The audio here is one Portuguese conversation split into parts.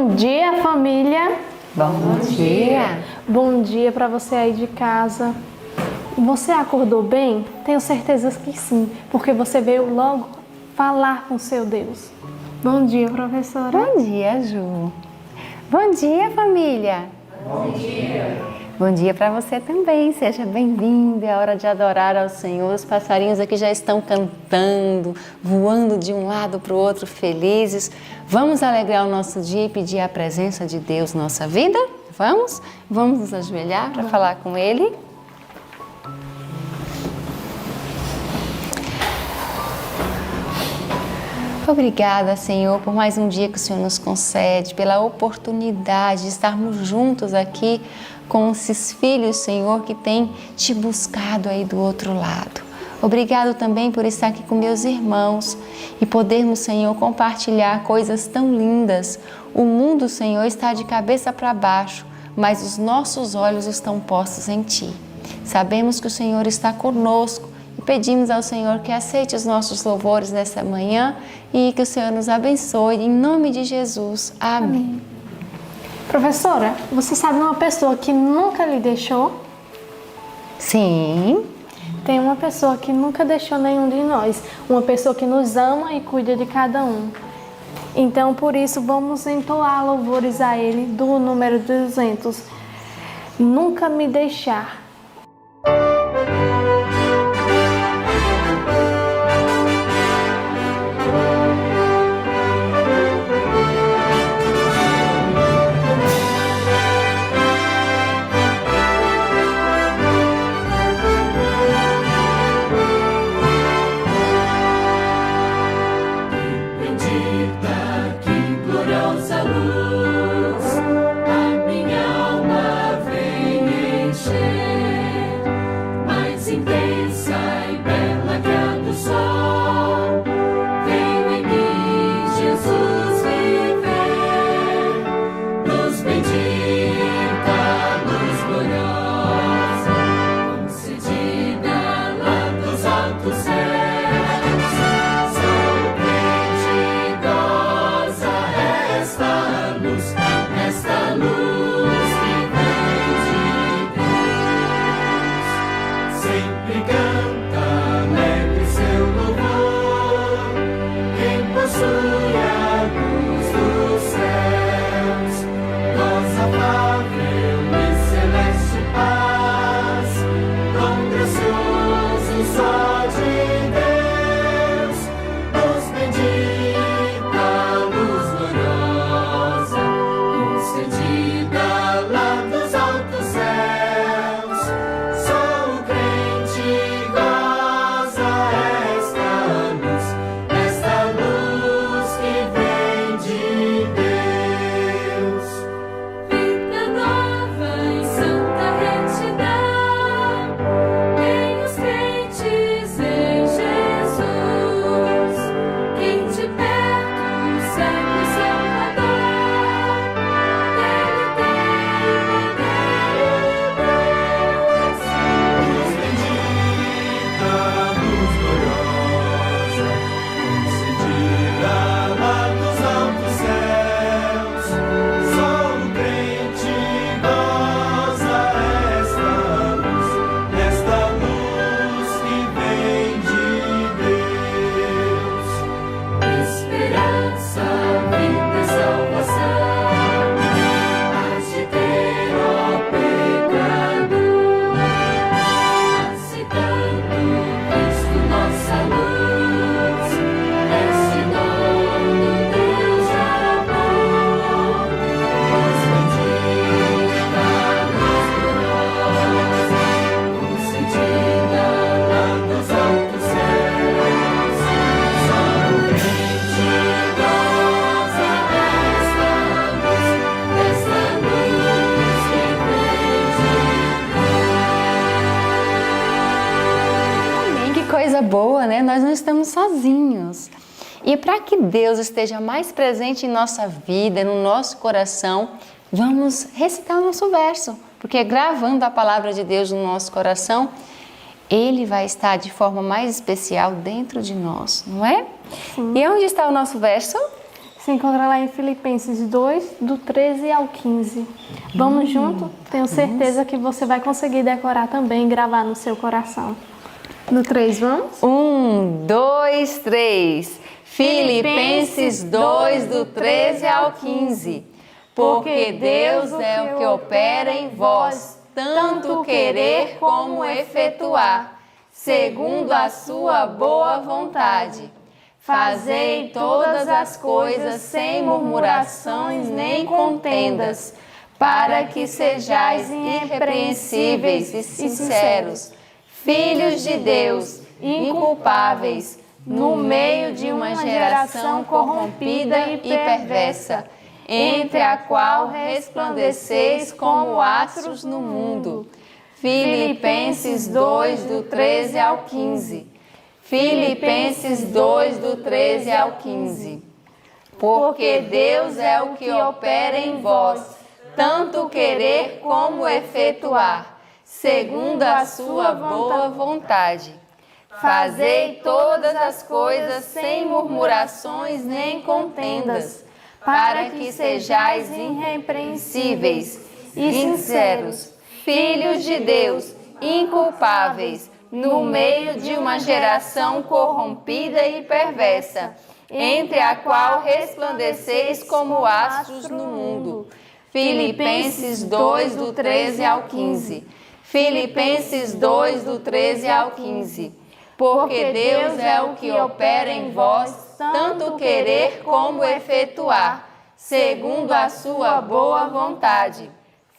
Bom dia, família! Bom dia! Bom dia para você aí de casa. Você acordou bem? Tenho certeza que sim, porque você veio logo falar com seu Deus. Bom dia, professora. Bom dia, Ju. Bom dia, família. Bom dia. Bom dia para você também. Seja bem-vindo. É hora de adorar ao Senhor. Os passarinhos aqui já estão cantando, voando de um lado para o outro, felizes. Vamos alegrar o nosso dia e pedir a presença de Deus na nossa vida? Vamos? Vamos nos ajoelhar para falar com Ele? Obrigada, Senhor, por mais um dia que o Senhor nos concede, pela oportunidade de estarmos juntos aqui com esses filhos, Senhor, que têm te buscado aí do outro lado. Obrigado também por estar aqui com meus irmãos e podermos, Senhor, compartilhar coisas tão lindas. O mundo, Senhor, está de cabeça para baixo, mas os nossos olhos estão postos em Ti. Sabemos que o Senhor está conosco e pedimos ao Senhor que aceite os nossos louvores nessa manhã e que o Senhor nos abençoe, em nome de Jesus. Amém. Professora, você sabe uma pessoa que nunca lhe deixou? Sim. Tem uma pessoa que nunca deixou nenhum de nós. Uma pessoa que nos ama e cuida de cada um. Então, por isso, vamos entoar louvores a Ele do número 200. Nunca me deixar. Coisa boa, né? Nós não estamos sozinhos. E para que Deus esteja mais presente em nossa vida, no nosso coração, vamos recitar o nosso verso, porque gravando a palavra de Deus no nosso coração, Ele vai estar de forma mais especial dentro de nós, não é? Sim. E onde está o nosso verso? Se encontra lá em Filipenses 2, do 13 ao 15. Vamos junto? Tenho certeza que você vai conseguir decorar também e gravar no seu coração. No 3, vamos? 1, 2, 3. Filipenses 2, do 13 ao 15. Porque Deus é o que opera em vós, tanto querer como efetuar, segundo a sua boa vontade. Fazei todas as coisas sem murmurações nem contendas, para que sejais irrepreensíveis e sinceros, filhos de Deus, inculpáveis, no meio de uma geração corrompida e perversa, entre a qual resplandeceis como astros no mundo. Filipenses 2, do 13 ao 15. Filipenses 2, do 13 ao 15. Porque Deus é o que opera em vós, tanto querer como efetuar, segundo a sua boa vontade. Fazei todas as coisas sem murmurações nem contendas, para que sejais irrepreensíveis e sinceros, filhos de Deus, inculpáveis, no meio de uma geração corrompida e perversa, entre a qual resplandeceis como astros no mundo. Filipenses 2, do 13 ao 15. Filipenses 2, do 13 ao 15. Porque Deus é o que opera em vós, tanto querer como efetuar, segundo a sua boa vontade.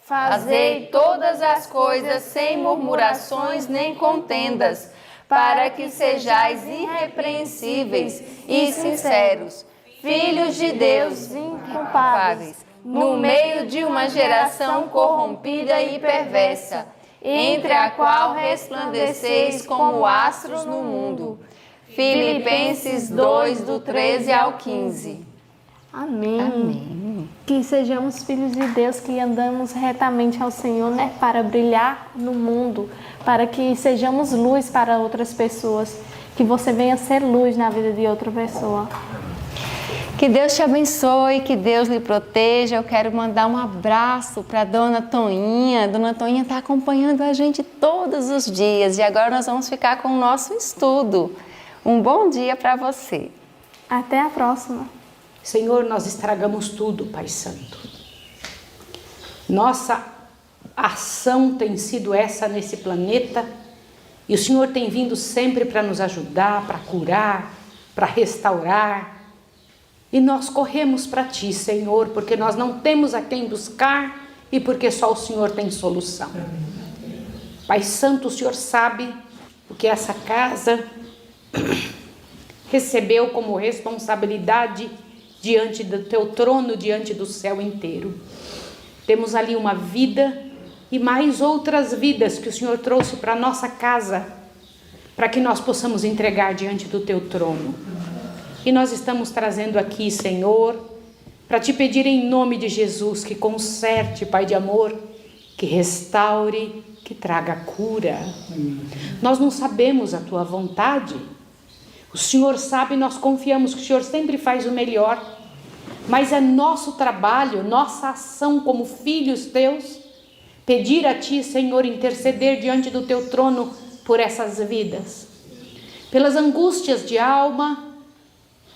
Fazei todas as coisas sem murmurações nem contendas, para que sejais irrepreensíveis e sinceros, filhos de Deus, inculpáveis, no meio de uma geração corrompida e perversa, entre a qual resplandeceis como astros no mundo. Filipenses 2, do 13 ao 15. Amém. Amém. Que sejamos filhos de Deus, que andamos retamente ao Senhor, né? Para brilhar no mundo, para que sejamos luz para outras pessoas, que você venha ser luz na vida de outra pessoa. Que Deus te abençoe, que Deus lhe proteja. Eu quero mandar um abraço para a Dona Toinha. Dona Toinha está acompanhando a gente todos os dias e agora nós vamos ficar com o nosso estudo. Um bom dia para você. Até a próxima. Senhor, nós estragamos tudo, Pai Santo. Nossa ação tem sido essa nesse planeta e o Senhor tem vindo sempre para nos ajudar, para curar, para restaurar. E nós corremos para Ti, Senhor, porque nós não temos a quem buscar e porque só o Senhor tem solução. Pai Santo, o Senhor sabe o que essa casa recebeu como responsabilidade diante do Teu trono, diante do céu inteiro. Temos ali uma vida e mais outras vidas que o Senhor trouxe para a nossa casa, para que nós possamos entregar diante do Teu trono. E nós estamos trazendo aqui, Senhor, para Te pedir em nome de Jesus que conserte, Pai de amor, que restaure, que traga cura. Nós não sabemos a Tua vontade. O Senhor sabe, nós confiamos que o Senhor sempre faz o melhor. Mas é nosso trabalho, nossa ação como filhos Teus, pedir a Ti, Senhor, interceder diante do Teu trono por essas vidas. Pelas angústias de alma,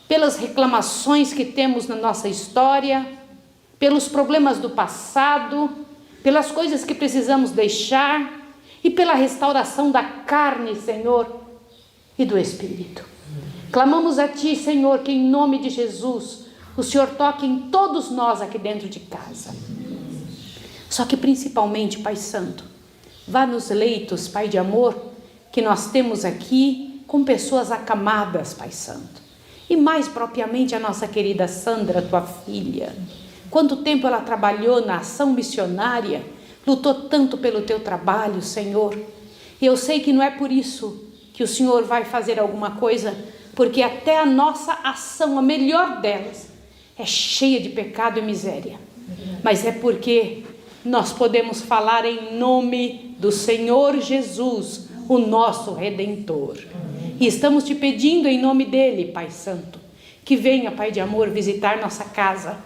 pelas reclamações que temos na nossa história, pelos problemas do passado, pelas coisas que precisamos deixar e pela restauração da carne, Senhor, e do Espírito. Clamamos a Ti, Senhor, que em nome de Jesus o Senhor toque em todos nós aqui dentro de casa. Só que principalmente, Pai Santo, vá nos leitos, Pai de amor, que nós temos aqui com pessoas acamadas, Pai Santo. E mais propriamente a nossa querida Sandra, Tua filha. Quanto tempo ela trabalhou na ação missionária, lutou tanto pelo Teu trabalho, Senhor. E eu sei que não é por isso que o Senhor vai fazer alguma coisa, porque até a nossa ação, a melhor delas, é cheia de pecado e miséria. Mas é porque nós podemos falar em nome do Senhor Jesus, o nosso Redentor. E estamos Te pedindo em nome dEle, Pai Santo, que venha, Pai de amor, visitar nossa casa.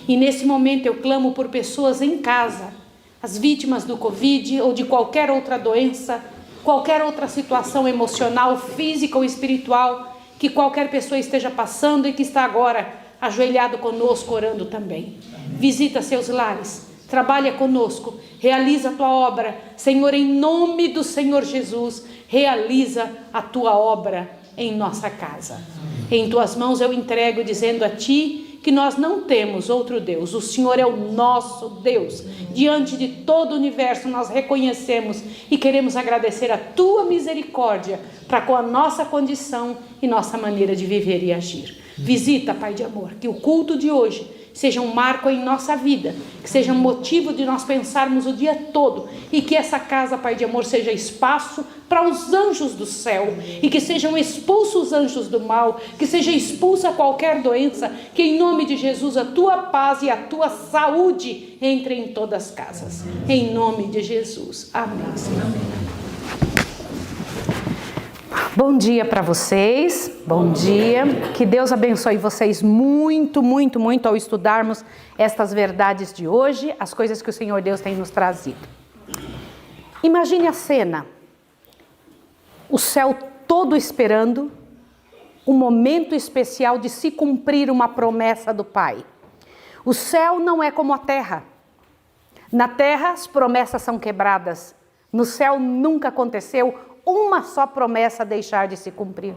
E nesse momento eu clamo por pessoas em casa, as vítimas do Covid ou de qualquer outra doença, qualquer outra situação emocional, física ou espiritual, que qualquer pessoa esteja passando e que está agora ajoelhado conosco, orando também. Visita seus lares, trabalha conosco, realiza a tua obra. Senhor, em nome do Senhor Jesus, realiza a tua obra em nossa casa. Em tuas mãos eu entrego, dizendo a ti que nós não temos outro Deus. O Senhor é o nosso Deus. Diante de todo o universo nós reconhecemos e queremos agradecer a tua misericórdia para com a nossa condição e nossa maneira de viver e agir. Visita, Pai de amor, que o culto de hoje seja um marco em nossa vida, que seja um motivo de nós pensarmos o dia todo, e que essa casa, Pai de amor, seja espaço para os anjos do céu, e que sejam expulsos os anjos do mal, que seja expulsa qualquer doença, que em nome de Jesus a tua paz e a tua saúde entre em todas as casas, em nome de Jesus, amém, Senhor. Bom dia para vocês, bom dia, que Deus abençoe vocês muito, muito, muito ao estudarmos estas verdades de hoje, as coisas que o Senhor Deus tem nos trazido. Imagine a cena, o céu todo esperando um momento especial de se cumprir uma promessa do Pai. O céu não é como a terra, na terra as promessas são quebradas, no céu nunca aconteceu uma só promessa deixar de se cumprir.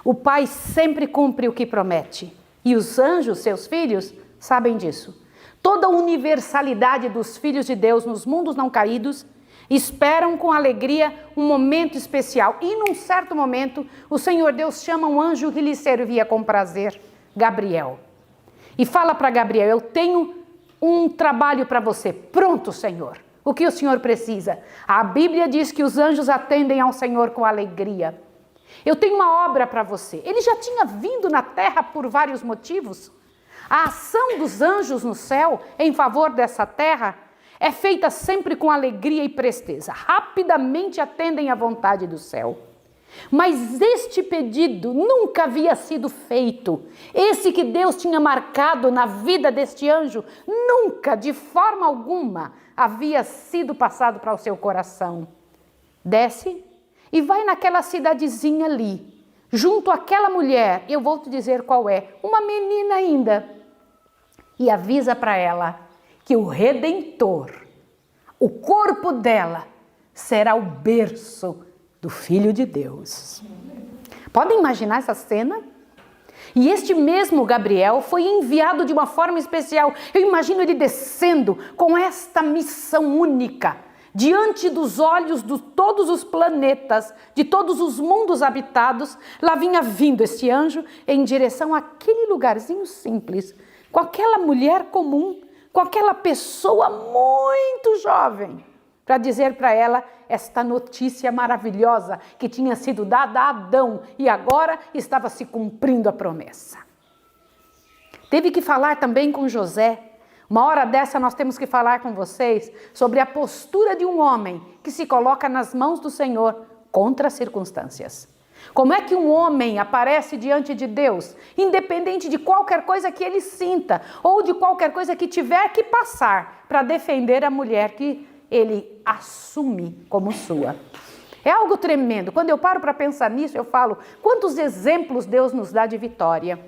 O Pai sempre cumpre o que promete. E os anjos, seus filhos, sabem disso. Toda a universalidade dos filhos de Deus nos mundos não caídos esperam com alegria um momento especial. E num certo momento, o Senhor Deus chama um anjo que lhe servia com prazer, Gabriel. E fala para Gabriel: eu tenho um trabalho para você. Pronto, Senhor. O que o Senhor precisa? A Bíblia diz que os anjos atendem ao Senhor com alegria. Eu tenho uma obra para você. Ele já tinha vindo na terra por vários motivos. A ação dos anjos no céu em favor dessa terra é feita sempre com alegria e presteza. Rapidamente atendem à vontade do céu. Mas este pedido nunca havia sido feito. Esse que Deus tinha marcado na vida deste anjo, nunca, de forma alguma, havia sido passado para o seu coração. Desce e vai naquela cidadezinha ali, junto àquela mulher, eu vou te dizer qual é, uma menina ainda, e avisa para ela que o Redentor, o corpo dela, será o berço do Filho de Deus. Podem imaginar essa cena? E este mesmo Gabriel foi enviado de uma forma especial. Eu imagino ele descendo com esta missão única, diante dos olhos de todos os planetas, de todos os mundos habitados. Lá vinha vindo este anjo em direção àquele lugarzinho simples, com aquela mulher comum, com aquela pessoa muito jovem, para dizer para ela esta notícia maravilhosa que tinha sido dada a Adão e agora estava se cumprindo a promessa. Teve que falar também com José. Uma hora dessa nós temos que falar com vocês sobre a postura de um homem que se coloca nas mãos do Senhor contra as circunstâncias. Como é que um homem aparece diante de Deus, independente de qualquer coisa que ele sinta ou de qualquer coisa que tiver que passar para defender a mulher que ele assume como sua. É algo tremendo. Quando eu paro para pensar nisso, eu falo, quantos exemplos Deus nos dá de vitória.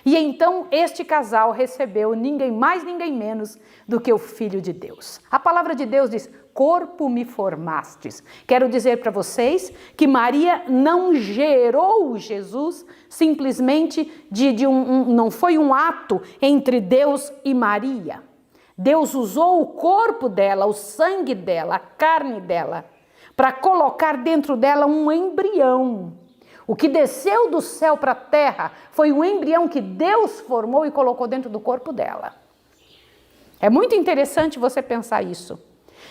E então este casal recebeu ninguém mais, ninguém menos do que o Filho de Deus. A palavra de Deus diz, corpo me formastes. Quero dizer para vocês que Maria não gerou Jesus simplesmente não foi um ato entre Deus e Maria. Deus usou o corpo dela, o sangue dela, a carne dela, para colocar dentro dela um embrião. O que desceu do céu para a terra foi um embrião que Deus formou e colocou dentro do corpo dela. É muito interessante você pensar isso.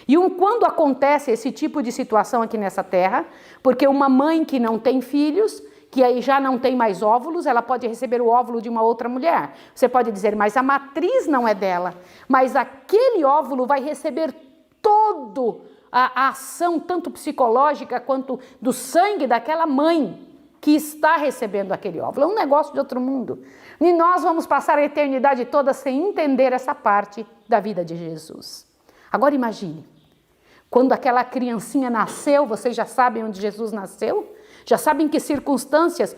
E quando acontece esse tipo de situação aqui nessa terra, porque uma mãe que não tem filhos, que aí já não tem mais óvulos, ela pode receber o óvulo de uma outra mulher. Você pode dizer, mas a matriz não é dela. Mas aquele óvulo vai receber toda a ação, tanto psicológica quanto do sangue daquela mãe, que está recebendo aquele óvulo. É um negócio de outro mundo. E nós vamos passar a eternidade toda sem entender essa parte da vida de Jesus. Agora imagine, quando aquela criancinha nasceu, vocês já sabem onde Jesus nasceu? Já sabem que circunstâncias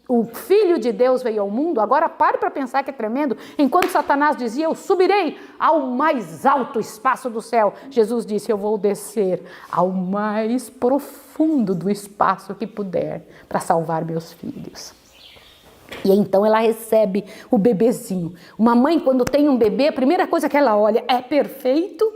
o Filho de Deus veio ao mundo? Agora pare para pensar que é tremendo. Enquanto Satanás dizia, eu subirei ao mais alto espaço do céu, Jesus disse, eu vou descer ao mais profundo do espaço que puder para salvar meus filhos. E então ela recebe o bebezinho. Uma mãe, quando tem um bebê, a primeira coisa que ela olha, é perfeito?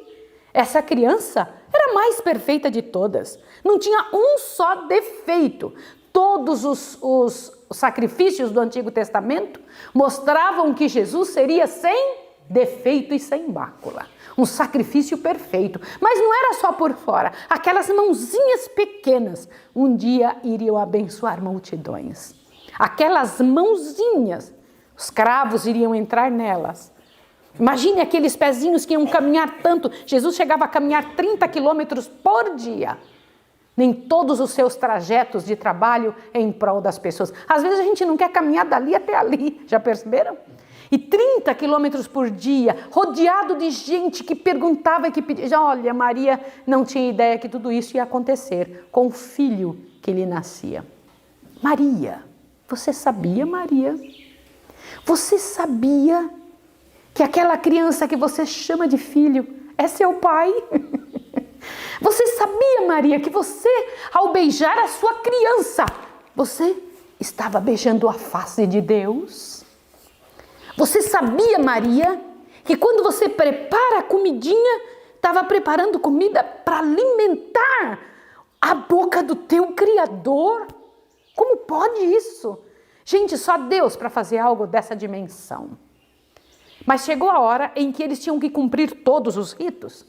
Essa criança era a mais perfeita de todas. Não tinha um só defeito. Todos os sacrifícios do Antigo Testamento mostravam que Jesus seria sem defeito e sem mácula. Um sacrifício perfeito. Mas não era só por fora. Aquelas mãozinhas pequenas um dia iriam abençoar multidões. Aquelas mãozinhas, os cravos iriam entrar nelas. Imagine aqueles pezinhos que iam caminhar tanto. Jesus chegava a caminhar 30 quilômetros por dia. Nem todos os seus trajetos de trabalho em prol das pessoas. Às vezes a gente não quer caminhar dali até ali, já perceberam? E 30 quilômetros por dia, rodeado de gente que perguntava e que pedia. Olha, Maria não tinha ideia que tudo isso ia acontecer com o filho que lhe nascia. Maria, você sabia, Maria? Você sabia que aquela criança que você chama de filho é seu pai? Você sabia, Maria, que você, ao beijar a sua criança, você estava beijando a face de Deus? Você sabia, Maria, que quando você prepara a comidinha, estava preparando comida para alimentar a boca do teu Criador? Como pode isso? Gente, só Deus para fazer algo dessa dimensão. Mas chegou a hora em que eles tinham que cumprir todos os ritos.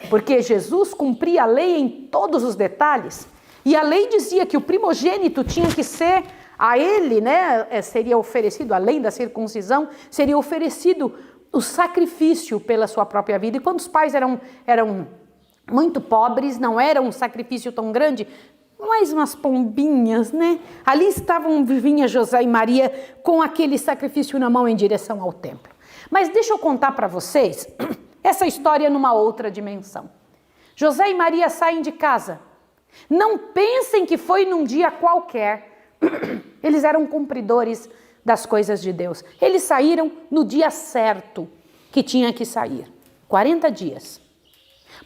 Porque Jesus cumpria a lei em todos os detalhes. E a lei dizia que o primogênito tinha que ser a ele, né? Seria oferecido, além da circuncisão, seria oferecido o sacrifício pela sua própria vida. E quando os pais eram muito pobres, não era um sacrifício tão grande, mais umas pombinhas, né? Ali vinha José e Maria com aquele sacrifício na mão em direção ao templo. Mas deixa eu contar para vocês essa história numa outra dimensão. José e Maria saem de casa. Não pensem que foi num dia qualquer. Eles eram cumpridores das coisas de Deus. Eles saíram no dia certo que tinha que sair. 40 dias.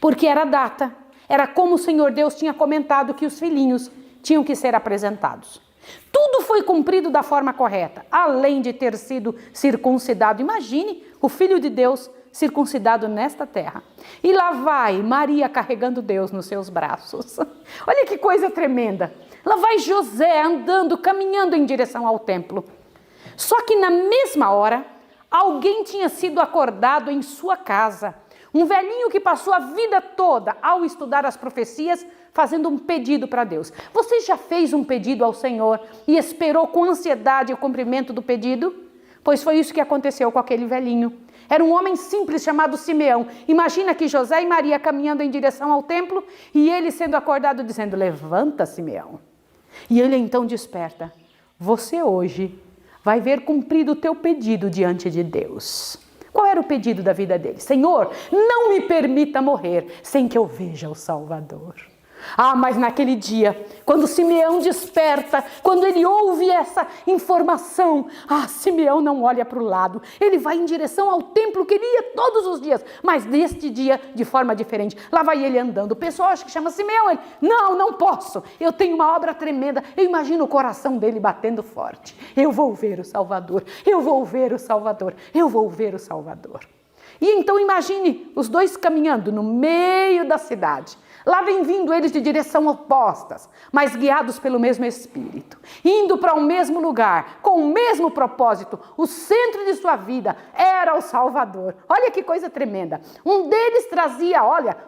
Porque era a data. Era como o Senhor Deus tinha comentado que os filhinhos tinham que ser apresentados. Tudo foi cumprido da forma correta, além de ter sido circuncidado. Imagine o Filho de Deus circuncidado nesta terra. E lá vai Maria carregando Deus nos seus braços. Olha que coisa tremenda. Lá vai José andando, caminhando em direção ao templo. Só que na mesma hora, alguém tinha sido acordado em sua casa. Um velhinho que passou a vida toda ao estudar as profecias, fazendo um pedido para Deus. Você já fez um pedido ao Senhor e esperou com ansiedade o cumprimento do pedido? Pois foi isso que aconteceu com aquele velhinho. Era um homem simples chamado Simeão. Imagina que José e Maria caminhando em direção ao templo e ele sendo acordado dizendo, levanta, Simeão. E ele então desperta. Você hoje vai ver cumprido o teu pedido diante de Deus. Qual era o pedido da vida dele? Senhor, não me permita morrer sem que eu veja o Salvador. Ah, mas naquele dia, quando Simeão desperta, quando ele ouve essa informação, Simeão não olha para o lado, ele vai em direção ao templo que ele ia todos os dias, mas neste dia de forma diferente. Lá vai ele andando, o pessoal acha que chama Simeão, ele, não posso, eu tenho uma obra tremenda, eu imagino o coração dele batendo forte, eu vou ver o Salvador, eu vou ver o Salvador, eu vou ver o Salvador. E então imagine os dois caminhando no meio da cidade. Lá vem vindo eles de direção opostas, mas guiados pelo mesmo Espírito, indo para o mesmo lugar, com o mesmo propósito. O centro de sua vida era o Salvador. Olha que coisa tremenda. Um deles trazia,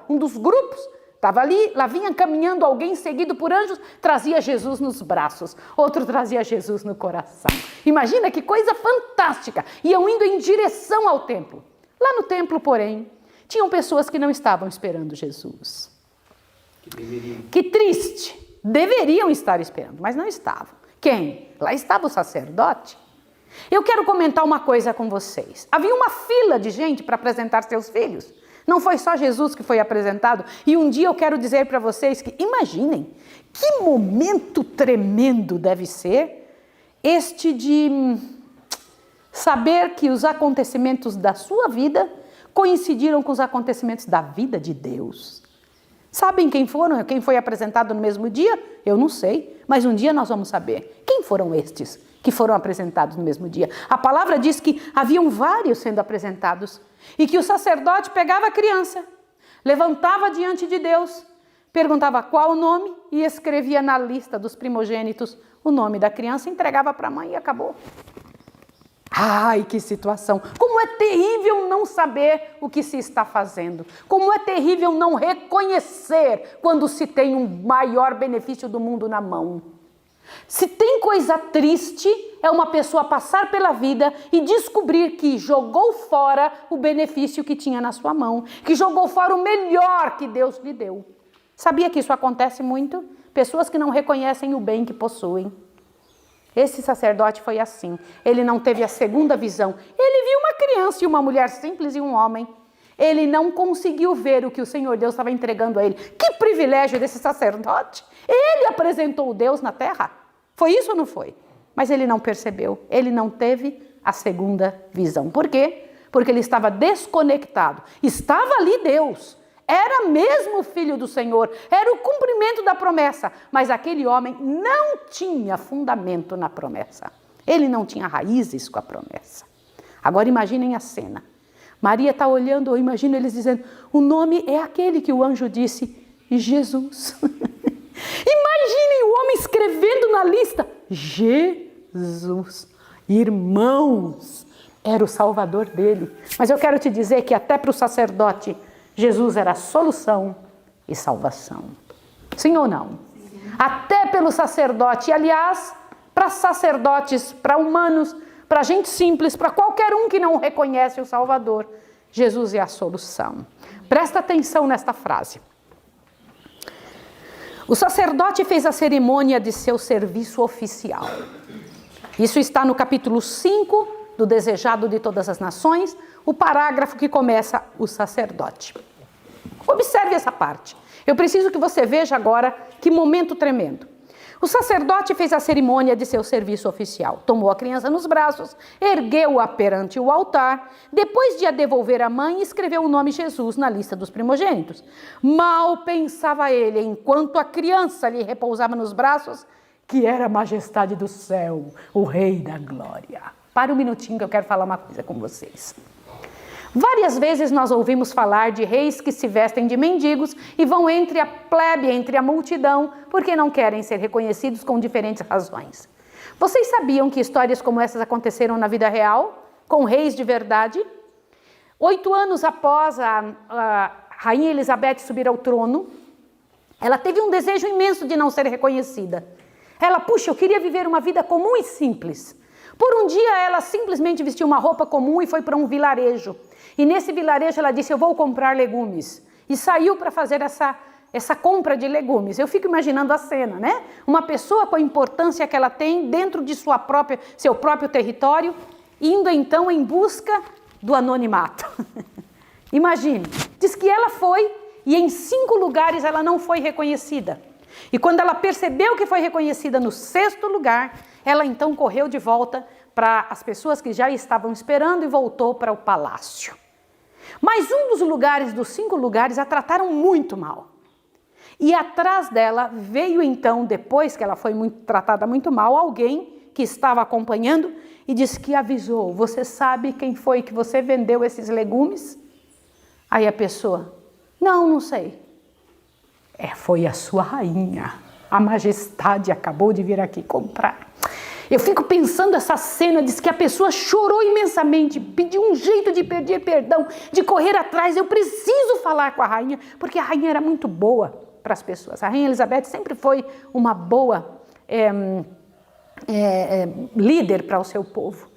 um dos grupos, estava ali, lá vinha caminhando alguém seguido por anjos, trazia Jesus nos braços, outro trazia Jesus no coração. Imagina que coisa fantástica. Iam indo em direção ao templo. Lá no templo, porém, tinham pessoas que não estavam esperando Jesus. Que triste, deveriam estar esperando, mas não estavam. Quem? Lá estava o sacerdote. Eu quero comentar uma coisa com vocês. Havia uma fila de gente para apresentar seus filhos. Não foi só Jesus que foi apresentado. E um dia eu quero dizer para vocês que, imaginem, que momento tremendo deve ser este de saber que os acontecimentos da sua vida coincidiram com os acontecimentos da vida de Deus. Sabem quem foram? Quem foi apresentado no mesmo dia? Eu não sei, mas um dia nós vamos saber. Quem foram estes que foram apresentados no mesmo dia? A palavra diz que haviam vários sendo apresentados e que o sacerdote pegava a criança, levantava diante de Deus, perguntava qual o nome e escrevia na lista dos primogênitos o nome da criança, entregava para a mãe e acabou. Ai, que situação! Como é terrível não saber o que se está fazendo. Como é terrível não reconhecer quando se tem um maior benefício do mundo na mão. Se tem coisa triste, é uma pessoa passar pela vida e descobrir que jogou fora o benefício que tinha na sua mão, que jogou fora o melhor que Deus lhe deu. Sabia que isso acontece muito? Pessoas que não reconhecem o bem que possuem. Esse sacerdote foi assim. Ele não teve a segunda visão. Ele viu uma criança e uma mulher simples e um homem. Ele não conseguiu ver o que o Senhor Deus estava entregando a ele. Que privilégio desse sacerdote! Ele apresentou o Deus na terra. Foi isso ou não foi? Mas ele não percebeu. Ele não teve a segunda visão. Por quê? Porque ele estava desconectado. Estava ali Deus. Era mesmo o filho do Senhor. Era o cumprimento da promessa. Mas aquele homem não tinha fundamento na promessa. Ele não tinha raízes com a promessa. Agora imaginem a cena. Maria está olhando, eu imagino eles dizendo, o nome é aquele que o anjo disse, Jesus. Imaginem o homem escrevendo na lista, Jesus. Irmãos, era o Salvador dele. Mas eu quero te dizer que até para o sacerdote, Jesus era solução e salvação. Sim ou não? Sim. Até pelo sacerdote. E, aliás, para sacerdotes, para humanos, para gente simples, para qualquer um que não reconhece o Salvador, Jesus é a solução. Presta atenção nesta frase. O sacerdote fez a cerimônia de seu serviço oficial. Isso está no capítulo 5 do Desejado de Todas as Nações, o parágrafo que começa o sacerdote. Observe essa parte. Eu preciso que você veja agora que momento tremendo. O sacerdote fez a cerimônia de seu serviço oficial. Tomou a criança nos braços, ergueu-a perante o altar, depois de a devolver à mãe, escreveu o nome Jesus na lista dos primogênitos. Mal pensava ele, enquanto a criança lhe repousava nos braços, que era a majestade do céu, o Rei da Glória. Para um minutinho que eu quero falar uma coisa com vocês. Várias vezes nós ouvimos falar de reis que se vestem de mendigos e vão entre a plebe, entre a multidão, porque não querem ser reconhecidos com diferentes razões. Vocês sabiam que histórias como essas aconteceram na vida real, com reis de verdade? 8 anos após a rainha Elizabeth subir ao trono, ela teve um desejo imenso de não ser reconhecida. Ela, puxa, eu queria viver uma vida comum e simples. Por um dia ela simplesmente vestiu uma roupa comum e foi para um vilarejo. E nesse vilarejo ela disse, eu vou comprar legumes. E saiu para fazer essa compra de legumes. Eu fico imaginando a cena, né? Uma pessoa com a importância que ela tem dentro de seu próprio território, indo então em busca do anonimato. Imagine, diz que ela foi e em 5 lugares ela não foi reconhecida. E quando ela percebeu que foi reconhecida no 6º lugar, ela então correu de volta para as pessoas que já estavam esperando e voltou para o palácio. Mas um dos lugares, dos 5 lugares, a trataram muito mal. E atrás dela veio então, depois que ela foi tratada muito mal, alguém que estava acompanhando e disse que avisou, você sabe quem foi que você vendeu esses legumes? Aí a pessoa, não sei. Foi a sua rainha, a majestade acabou de vir aqui comprar. Eu fico pensando essa cena, diz que a pessoa chorou imensamente, pediu um jeito de pedir perdão, de correr atrás, eu preciso falar com a rainha, porque a rainha era muito boa para as pessoas. A rainha Elizabeth sempre foi uma boa líder para o seu povo.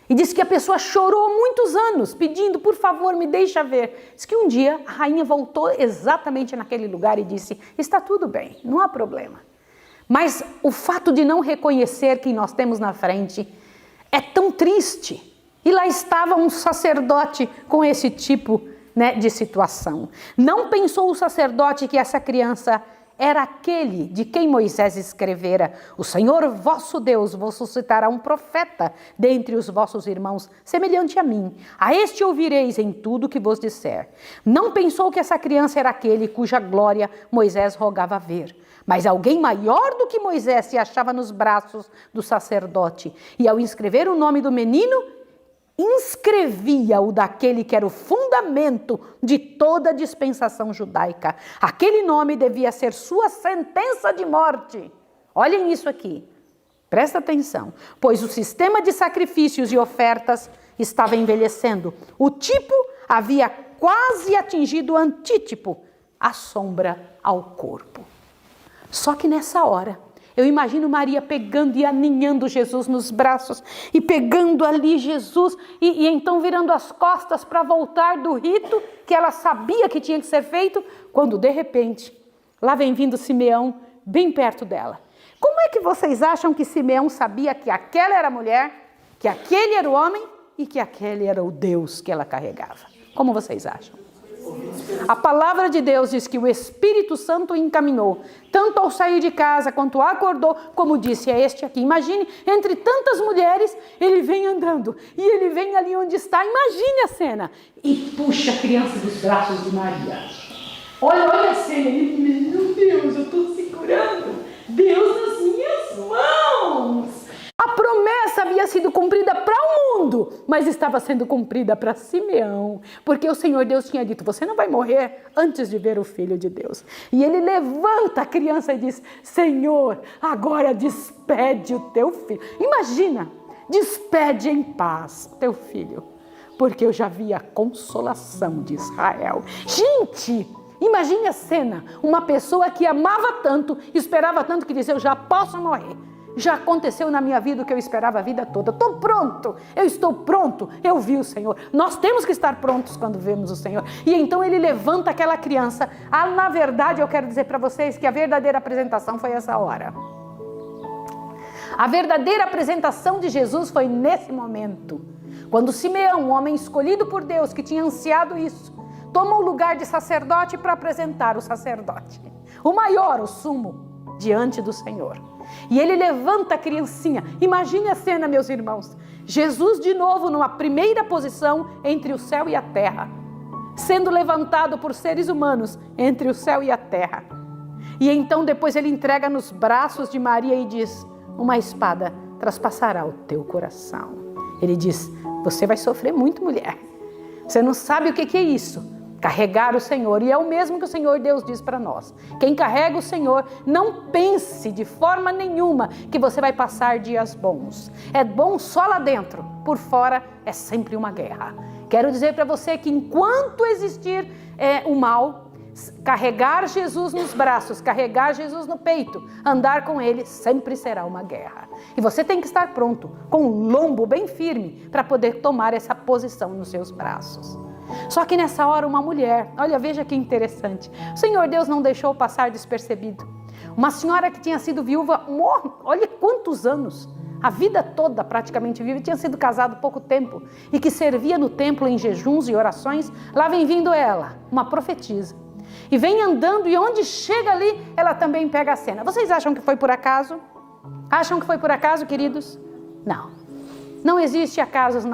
E diz que a pessoa chorou muitos anos, pedindo, por favor, me deixa ver. Diz que um dia a rainha voltou exatamente naquele lugar e disse, está tudo bem, não há problema. Mas o fato de não reconhecer quem nós temos na frente é tão triste. E lá estava um sacerdote com esse tipo, de situação. Não pensou o sacerdote que essa criança era aquele de quem Moisés escrevera: o Senhor vosso Deus vos suscitará um profeta dentre os vossos irmãos, semelhante a mim. A este ouvireis em tudo que vos disser. Não pensou que essa criança era aquele cuja glória Moisés rogava ver. Mas alguém maior do que Moisés se achava nos braços do sacerdote. E ao inscrever o nome do menino, inscrevia-o daquele que era o fundamento de toda a dispensação judaica. Aquele nome devia ser sua sentença de morte. Olhem isso aqui, presta atenção, pois o sistema de sacrifícios e ofertas estava envelhecendo. O tipo havia quase atingido o antítipo, a sombra ao corpo. Só que nessa hora, eu imagino Maria pegando e aninhando Jesus nos braços e pegando ali Jesus e então virando as costas para voltar do rito que ela sabia que tinha que ser feito, quando de repente, lá vem vindo Simeão bem perto dela. Como é que vocês acham que Simeão sabia que aquela era a mulher, que aquele era o homem e que aquele era o Deus que ela carregava? Como vocês acham? A palavra de Deus diz que o Espírito Santo o encaminhou, tanto ao sair de casa, quanto acordou, como disse, é este aqui. Imagine, entre tantas mulheres, ele vem andando, e ele vem ali onde está, imagine a cena, e puxa a criança dos braços de Maria. Olha a cena, ele, meu Deus, eu estou segurando Deus nas minhas mãos. A promessa havia sido cumprida para o mundo, mas estava sendo cumprida para Simeão, porque o Senhor Deus tinha dito: você não vai morrer antes de ver o Filho de Deus. E ele levanta a criança e diz: Senhor, agora despede o teu filho. Imagina, despede em paz teu filho, porque eu já vi a consolação de Israel. Gente, imagine a cena, uma pessoa que amava tanto, esperava tanto, que dizia: eu já posso morrer. Já aconteceu na minha vida o que eu esperava a vida toda. Estou pronto, eu estou pronto, eu vi o Senhor. Nós temos que estar prontos quando vemos o Senhor. E então ele levanta aquela criança. Na verdade, eu quero dizer para vocês que a verdadeira apresentação foi essa hora. A verdadeira apresentação de Jesus foi nesse momento. Quando Simeão, um homem escolhido por Deus, que tinha ansiado isso, toma o lugar de sacerdote para apresentar o sacerdote, o maior, o sumo, diante do Senhor. E ele levanta a criancinha. Imagine a cena, meus irmãos. Jesus de novo numa primeira posição entre o céu e a terra, sendo levantado por seres humanos entre o céu e a terra. E então depois ele entrega nos braços de Maria e diz: uma espada traspassará o teu coração. Ele diz: você vai sofrer muito, mulher. Você não sabe o que é isso. Carregar o Senhor, e é o mesmo que o Senhor Deus diz para nós. Quem carrega o Senhor, não pense de forma nenhuma que você vai passar dias bons. É bom só lá dentro, por fora é sempre uma guerra. Quero dizer para você que enquanto existir o mal, carregar Jesus nos braços, carregar Jesus no peito, andar com Ele, sempre será uma guerra. E você tem que estar pronto, com um lombo bem firme, para poder tomar essa posição nos seus braços. Só que nessa hora uma mulher, olha, veja que interessante, o Senhor Deus não deixou passar despercebido. Uma senhora que tinha sido viúva, olha quantos anos, a vida toda praticamente viva, tinha sido casada há pouco tempo e que servia no templo em jejuns e orações. Lá vem vindo ela, uma profetisa, e vem andando, e onde chega ali, ela também pega a cena. Vocês acham que foi por acaso? Acham que foi por acaso, queridos? Não, não existe acasos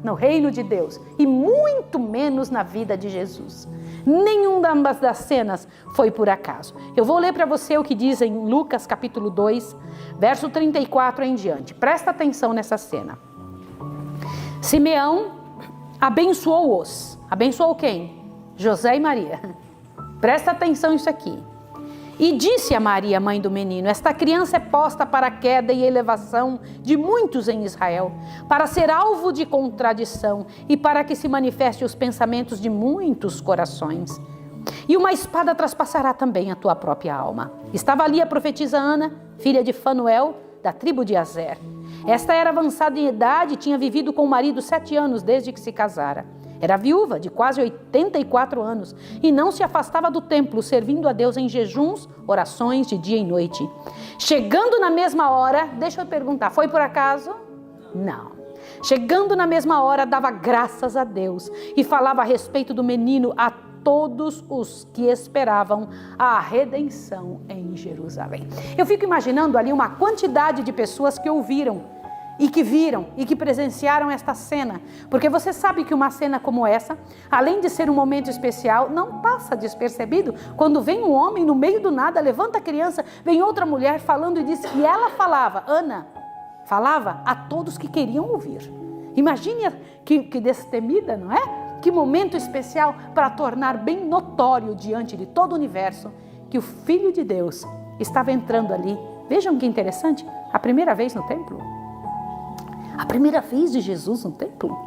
no reino de Deus, e muito menos na vida de Jesus. Nenhuma das cenas foi por acaso. Eu vou ler para você o que diz em Lucas capítulo 2, verso 34 em diante. Presta atenção nessa cena. Simeão abençoou-os. Abençoou quem? José e Maria. Presta atenção nisso aqui. E disse a Maria, mãe do menino: esta criança é posta para a queda e elevação de muitos em Israel, para ser alvo de contradição e para que se manifeste os pensamentos de muitos corações. E uma espada traspassará também a tua própria alma. Estava ali a profetisa Ana, filha de Fanuel, da tribo de Aser. Esta era avançada em idade e tinha vivido com o marido 7 anos desde que se casara. Era viúva de quase 84 anos e não se afastava do templo, servindo a Deus em jejuns, orações de dia e noite. Chegando na mesma hora, deixa eu perguntar, foi por acaso? Não. Chegando na mesma hora, dava graças a Deus e falava a respeito do menino a todos os que esperavam a redenção em Jerusalém. Eu fico imaginando ali uma quantidade de pessoas que ouviram e que viram e que presenciaram esta cena, porque você sabe que uma cena como essa, além de ser um momento especial, não passa despercebido quando vem um homem no meio do nada, levanta a criança, vem outra mulher falando e diz que ela falava, Ana, falava a todos que queriam ouvir. Imagine que destemida, não é? Que momento especial para tornar bem notório diante de todo o universo que o Filho de Deus estava entrando ali. Vejam que interessante, a primeira vez no templo. A primeira vez de Jesus no templo.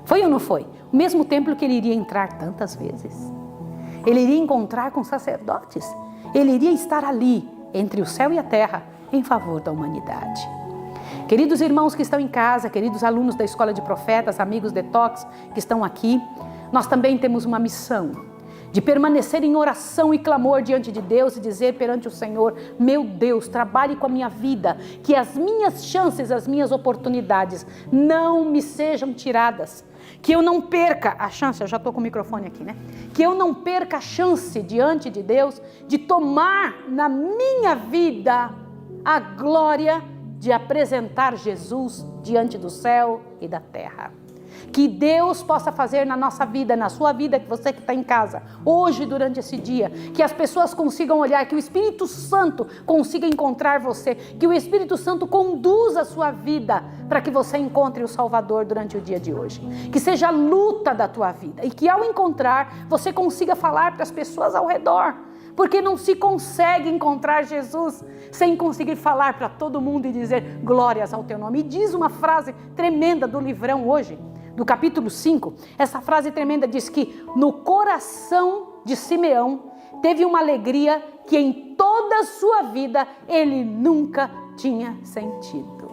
Foi ou não foi? O mesmo templo que ele iria entrar tantas vezes. Ele iria encontrar com sacerdotes. Ele iria estar ali, entre o céu e a terra, em favor da humanidade. Queridos irmãos que estão em casa, queridos alunos da Escola de Profetas, amigos detox que estão aqui, nós também temos uma missão de permanecer em oração e clamor diante de Deus e dizer perante o Senhor, meu Deus, trabalhe com a minha vida, que as minhas chances, as minhas oportunidades não me sejam tiradas, que eu não perca a chance, eu já estou com o microfone aqui, né? Que eu não perca a chance diante de Deus de tomar na minha vida a glória de apresentar Jesus diante do céu e da terra. Que Deus possa fazer na nossa vida, na sua vida, que você que está em casa, hoje durante esse dia, que as pessoas consigam olhar, que o Espírito Santo consiga encontrar você, que o Espírito Santo conduza a sua vida para que você encontre o Salvador durante o dia de hoje. Que seja a luta da tua vida e que ao encontrar, você consiga falar para as pessoas ao redor. Porque não se consegue encontrar Jesus sem conseguir falar para todo mundo e dizer glórias ao teu nome. E diz uma frase tremenda do livrão hoje, do capítulo 5, essa frase tremenda diz que no coração de Simeão teve uma alegria que em toda a sua vida ele nunca tinha sentido.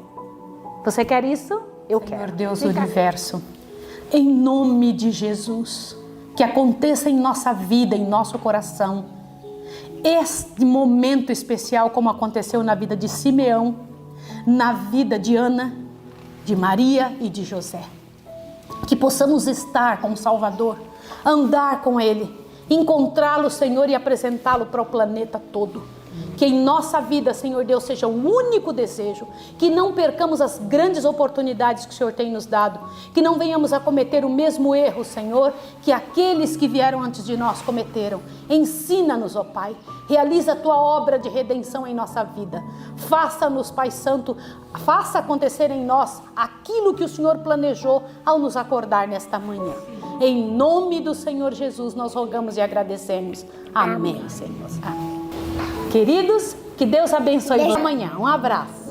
Você quer isso? Eu quero. Senhor Deus do universo, em nome de Jesus, que aconteça em nossa vida, em nosso coração, este momento especial como aconteceu na vida de Simeão, na vida de Ana, de Maria e de José. Que possamos estar com o Salvador, andar com Ele, encontrá-lo, Senhor, e apresentá-lo para o planeta todo. Que em nossa vida, Senhor Deus, seja o único desejo, que não percamos as grandes oportunidades que o Senhor tem nos dado, que não venhamos a cometer o mesmo erro, Senhor, que aqueles que vieram antes de nós cometeram. Ensina-nos, ó Pai, realiza a Tua obra de redenção em nossa vida. Faça-nos, Pai Santo, faça acontecer em nós aquilo que o Senhor planejou ao nos acordar nesta manhã. Em nome do Senhor Jesus, nós rogamos e agradecemos. Amém, Senhor. Amém. Queridos, que Deus abençoe. Amanhã, um abraço.